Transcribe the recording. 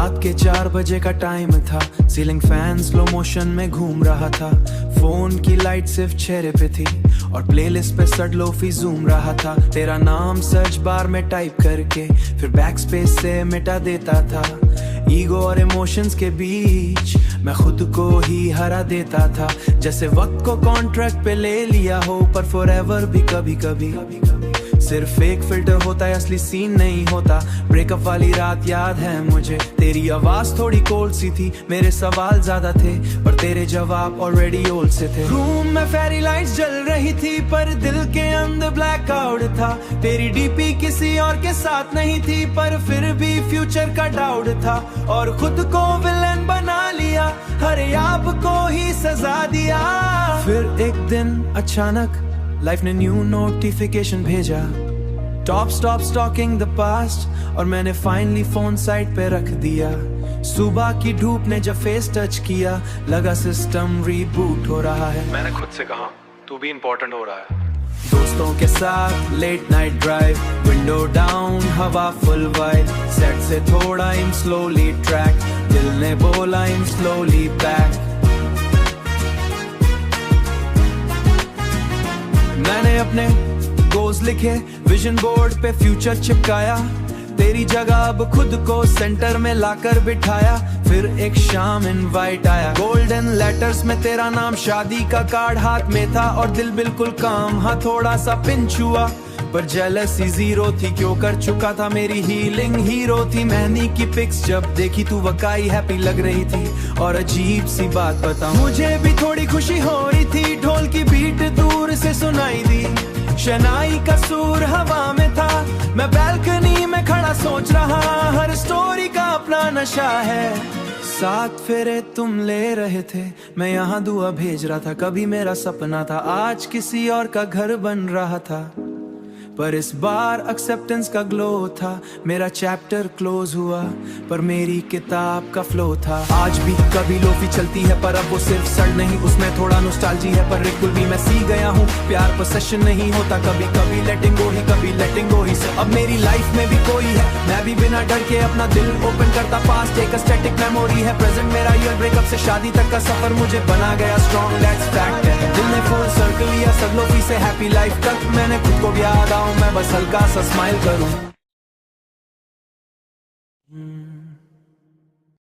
रात के 4 बजे का टाइम था, सीलिंग फैन स्लो मोशन में घूम रहा था। फोन की लाइट सिर्फ चेहरे पे थी और प्लेलिस्ट पे सड लोफी जूम रहा था। तेरा नाम सर्च बार में टाइप करके फिर बैक स्पेस से मिटा देता था। ईगो और इमोशंस के बीच मैं खुद को ही हरा देता था, जैसे वक्त को कॉन्ट्रैक्ट पे ले लिया हो, पर फॉरएवर भी कभी कभी सिर्फ एक फिल्टर होता है, असली सीन नहीं होता। ब्रेकअप वाली रात याद है मुझे, तेरी आवाज थोड़ी कोल्ड सी थी, मेरे सवाल ज्यादा थे पर तेरे जवाब ऑलरेडी ओल्ड से थे। रूम में फेरी लाइट्स जल रही थी पर दिल के अंदर ब्लैक आउट था। तेरी डीपी किसी और के साथ नहीं थी पर फिर भी फ्यूचर का डाउट था, और खुद को विलन बना लिया, हर आप को ही सजा दिया। फिर एक दिन अचानक लाइफ ने न्यू नोटिफिकेशन भेजा, top stop stalking the past, और मैंने फाइनली फोन साइड पे रख दिया। सुबह की धूप ने जब फेस टच किया, लगा सिस्टम रीबूट हो रहा है। मैंने खुद से कहा तू भी इम्पोर्टेंट हो रहा है। दोस्तों के साथ late night drive, window down, हवा फुल वाइड, सेट से थोड़ा इन स्लोली ट्रैक, दिल ने बोला इन स्लोली बैक। मैंने अपने गोल्स लिखे विजन बोर्ड पे, फ्यूचर चिपकाया, तेरी जगह अब खुद को सेंटर में लाकर बिठाया। फिर एक शाम इनवाइट आया, गोल्डन लेटर्स में तेरा नाम, शादी का कार्ड हाथ में था और दिल बिल्कुल काम, हाँ थोड़ा सा पिंच हुआ पर जेलसी जीरो थी, क्यों कर चुका था मेरी हीलिंग हीरो थी। मेहंदी की पिक्स जब देखी तू वकाई हैप्पी लग रही थी, और अजीब सी बात बताऊं, मुझे भी थोड़ी खुशी हो रही थी। ढोल की बीट दूर से सुनाई दी, शनाई का सूर हवा में था, मैं बैल्कनी में खड़ा सोच रहा, हर स्टोरी का अपना नशा है। 7 फेरे तुम ले रहे थे, मैं यहाँ दुआ भेज रहा था, कभी मेरा सपना था, आज किसी और का घर बन रहा था, पर इस बार एक्सेप्टेंस का ग्लो था। मेरा चैप्टर क्लोज हुआ पर मेरी किताब का फ्लो था। आज भी कभी लोफी चलती है पर अब वो सिर्फ सड़ नहीं, उसमें थोड़ा नॉस्टैल्जी है पर बिल्कुल भी मैं सी गया हूँ। प्यार पोसेशन नहीं होता, कभी कभी लेटिंग गो ही, कभी लेटिंग गो ही। अब मेरी लाइफ में भी कोई है, मैं भी बिना डर के अपना दिल ओपन करता। पास्ट एक स्टैटिक मेमोरी है, प्रेजेंट मेरा ईयर, ब्रेकअप से शादी तक का सफर मुझे बना गया स्ट्रॉन्ग, दैट्स फैक्ट है। दिल ने फुल सर्कल लिया सब लोफी से हैप्पी लाइफ तक, मैंने खुद को भी याद आऊं, मैं बस हल्का सा स्माइल करूं।